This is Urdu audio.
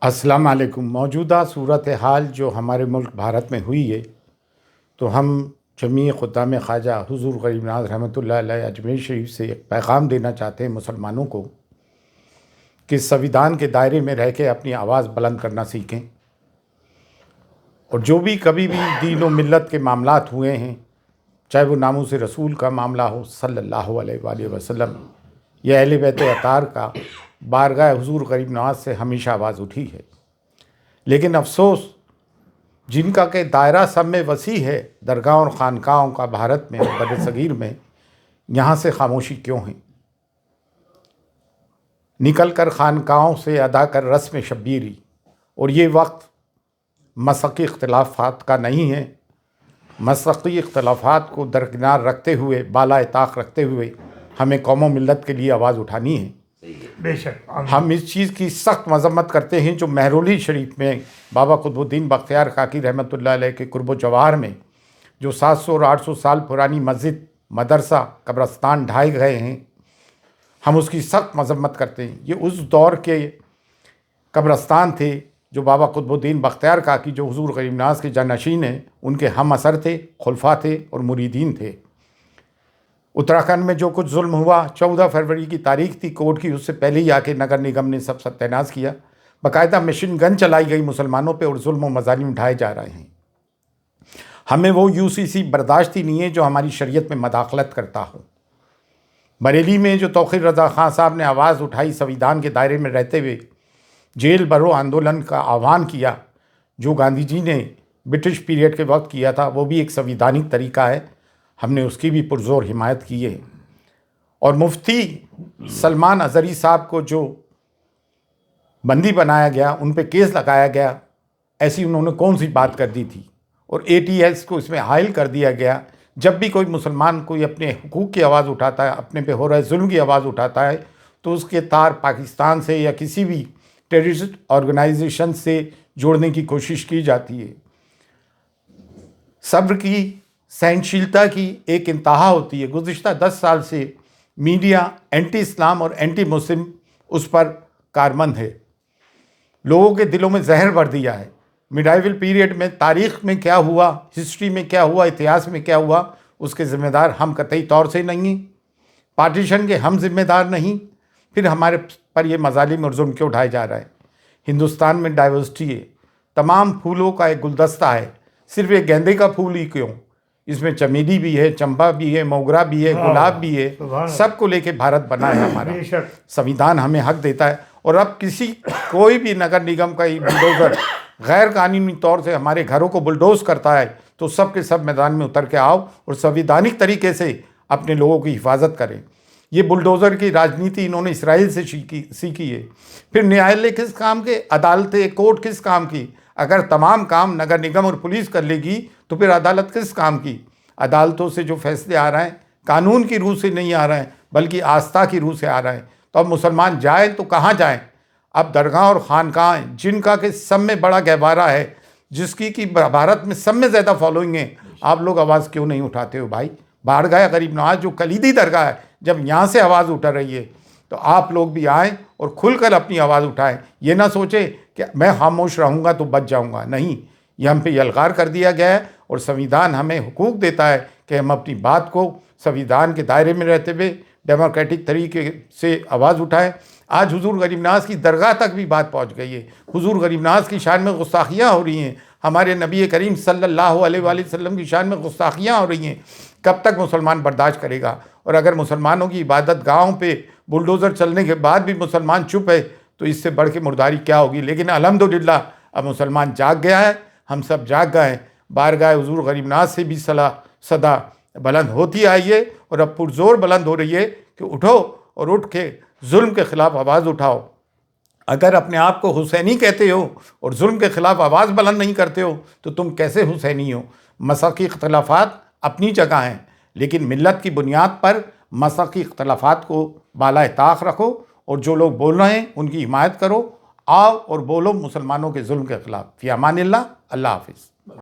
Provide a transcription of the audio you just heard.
السلام علیکم۔ موجودہ صورتحال جو ہمارے ملک بھارت میں ہوئی ہے، تو ہم جمیع خدام خواجہ حضور غریب نواز رحمۃ اللہ علیہ اجمیر شریف سے ایک پیغام دینا چاہتے ہیں مسلمانوں کو کہ سویدھان کے دائرے میں رہ کے اپنی آواز بلند کرنا سیکھیں، اور جو بھی کبھی بھی دین و ملت کے معاملات ہوئے ہیں، چاہے وہ ناموس رسول کا معاملہ ہو صلی اللہ علیہ وآلہ وسلم یا اہل بیت اطہار کا، بارگاہ حضور غریب نواز سے ہمیشہ آواز اٹھی ہے۔ لیکن افسوس، جن کا کہ دائرہ سب میں وسیع ہے، درگاہ اور خانقاہوں کا بھارت میں اور بر صغیر میں، یہاں سے خاموشی کیوں ہے؟ نکل کر خانقاہوں سے ادا کر رسم شبیری، اور یہ وقت مسلکی اختلافات کا نہیں ہے۔ مسلکی اختلافات کو درکنار رکھتے ہوئے، بالا طاق رکھتے ہوئے ہمیں قوم و ملت کے لیے آواز اٹھانی ہے۔ بے شک ہم اس چیز کی سخت مذمت کرتے ہیں جو مہرولی شریف میں بابا قطب الدین بختیار کاکی رحمۃ اللہ علیہ کے قرب و جوار میں جو 700 اور 800 سال پرانی مسجد، مدرسہ، قبرستان ڈھائے گئے ہیں، ہم اس کی سخت مذمت کرتے ہیں۔ یہ اس دور کے قبرستان تھے جو بابا قطب الدین بختیار کاکی، جو حضور غریب نواز کے جانشین ہیں، ان کے ہم اثر تھے، خلفاء تھے اور مریدین تھے۔ اتراکھنڈ میں جو کچھ ظلم ہوا، 14 فروری کی تاریخ تھی کورٹ کی، اس سے پہلے ہی آ کے نگر نگم نے سب ستیہ ناش کیا۔ باقاعدہ مشین گن چلائی گئی مسلمانوں پہ اور ظلم و مظالم اٹھائے جا رہے ہیں۔ ہمیں وہ UCC برداشت ہی نہیں ہے جو ہماری شریعت میں مداخلت کرتا ہو۔ بریلی میں جو توقیر رضا خان صاحب نے آواز اٹھائی، سویدھان کے دائرے میں رہتے ہوئے جیل بھرو آندولن کا آہوان کیا، جو گاندھی جی نے برٹش پیریڈ کے وقت کیا تھا، وہ بھی ایک سویدھانک طریقہ ہے۔ ہم نے اس کی بھی پرزور حمایت کی ہے۔ اور مفتی سلمان اظہری صاحب کو جو بندی بنایا گیا، ان پہ کیس لگایا گیا، ایسی انہوں نے کون سی بات کر دی تھی؟ اور ATS کو اس میں حائل کر دیا گیا۔ جب بھی کوئی مسلمان کوئی اپنے حقوق کی آواز اٹھاتا ہے، اپنے پہ ہو رہے ظلم کی آواز اٹھاتا ہے، تو اس کے تار پاکستان سے یا کسی بھی ٹیررسٹ آرگنائزیشن سے جوڑنے کی کوشش کی جاتی ہے۔ صبر کی، سہنشیلتا کی ایک انتہا ہوتی ہے۔ گزشتہ 10 سال سے میڈیا اینٹی اسلام اور اینٹی مسلم اس پر کارمند ہے، لوگوں کے دلوں میں زہر بھر دیا ہے۔ میڈائیول پیریڈ میں تاریخ میں کیا ہوا، ہسٹری میں کیا ہوا، اتہاس میں کیا ہوا، اس کے ذمہ دار ہم قطعی طور سے نہیں ہیں۔ پارٹیشن کے ہم ذمہ دار نہیں، پھر ہمارے پر یہ مظالم اور ظلم کیوں اٹھائے جا رہے ہیں؟ ہندوستان میں ڈائیورسٹی ہے، تمام پھولوں کا ایک گلدستہ ہے، صرف ایک گیندے کا پھول ہی کیوں؟ اس میں چمیلی بھی ہے، چمپا بھی ہے، موگرا بھی ہے، گلاب بھی ہے، سب کو لے کے بھارت بنا ہے ہمارا۔ سویدھان ہمیں حق دیتا ہے، اور اب کوئی بھی نگر نگم کا بلڈوزر غیر قانونی طور سے ہمارے گھروں کو بلڈوز کرتا ہے، تو سب کے سب میدان میں اتر کے آؤ اور سویدھانک طریقے سے اپنے لوگوں کی حفاظت کریں۔ یہ بلڈوزر کی راجنیتی انہوں نے اسرائیل سے سیکھی ہے۔ پھر نیالیہ کس کام کے؟ عدالتیں، کورٹ کس کام کی؟ اگر تمام کام نگر نگم اور پولیس کر لے گی تو پھر عدالت کس کام کی؟ عدالتوں سے جو فیصلے آ رہے ہیں قانون کی روح سے نہیں آ رہے ہیں، بلکہ آستھا کی روح سے آ رہے ہیں۔ تو اب مسلمان جائیں تو کہاں جائیں؟ اب درگاہ اور خانقاہیں، جن کا کہ سب میں بڑا گہوارہ ہے، جس کی کہ بھارت میں سب میں زیادہ فالوئنگ ہے، آپ لوگ آواز کیوں نہیں اٹھاتے ہو بھائی؟ بارگاہ غریب نواز جو کلیدی درگاہ ہے، جب یہاں سے آواز اٹھ رہی ہے تو آپ لوگ بھی آئیں اور کھل کر اپنی آواز اٹھائیں۔ یہ نہ سوچیں کہ میں خاموش رہوں گا تو بچ جاؤں گا، نہیں، یہ ہم پہ یلغار کر دیا گیا ہے، اور سویدھان ہمیں حقوق دیتا ہے کہ ہم اپنی بات کو سویدھان کے دائرے میں رہتے ہوئے ڈیموکریٹک طریقے سے آواز اٹھائیں۔ آج حضور غریب نواز کی درگاہ تک بھی بات پہنچ گئی ہے، حضور غریب نواز کی شان میں گستاخیاں ہو رہی ہیں، ہمارے نبی کریم صلی اللہ علیہ وآلہ وسلم کی شان میں گستاخیاں ہو رہی ہیں۔ کب تک مسلمان برداشت کرے گا؟ اور اگر مسلمانوں کی عبادت گاہوں پہ بلڈوزر چلنے کے بعد بھی مسلمان چپ ہے تو اس سے بڑھ کے مرداری کیا ہوگی؟ لیکن الحمدللہ اب مسلمان جاگ گیا ہے، ہم سب جاگ گئے ہیں۔ بارگاہ حضور غریب نواز سے بھی صدا بلند ہوتی آئی ہے، اور اب پرزور بلند ہو رہی ہے کہ اٹھو اور اٹھ کے ظلم کے خلاف آواز اٹھاؤ۔ اگر اپنے آپ کو حسینی کہتے ہو اور ظلم کے خلاف آواز بلند نہیں کرتے ہو تو تم کیسے حسینی ہو؟ مسلکی اختلافات اپنی جگہ ہیں، لیکن ملت کی بنیاد پر مسلکی اختلافات کو بالائے طاق رکھو، اور جو لوگ بول رہے ہیں ان کی حمایت کرو۔ آؤ اور بولو مسلمانوں کے ظلم کے خلاف۔ فی امان اللہ، اللہ حافظ۔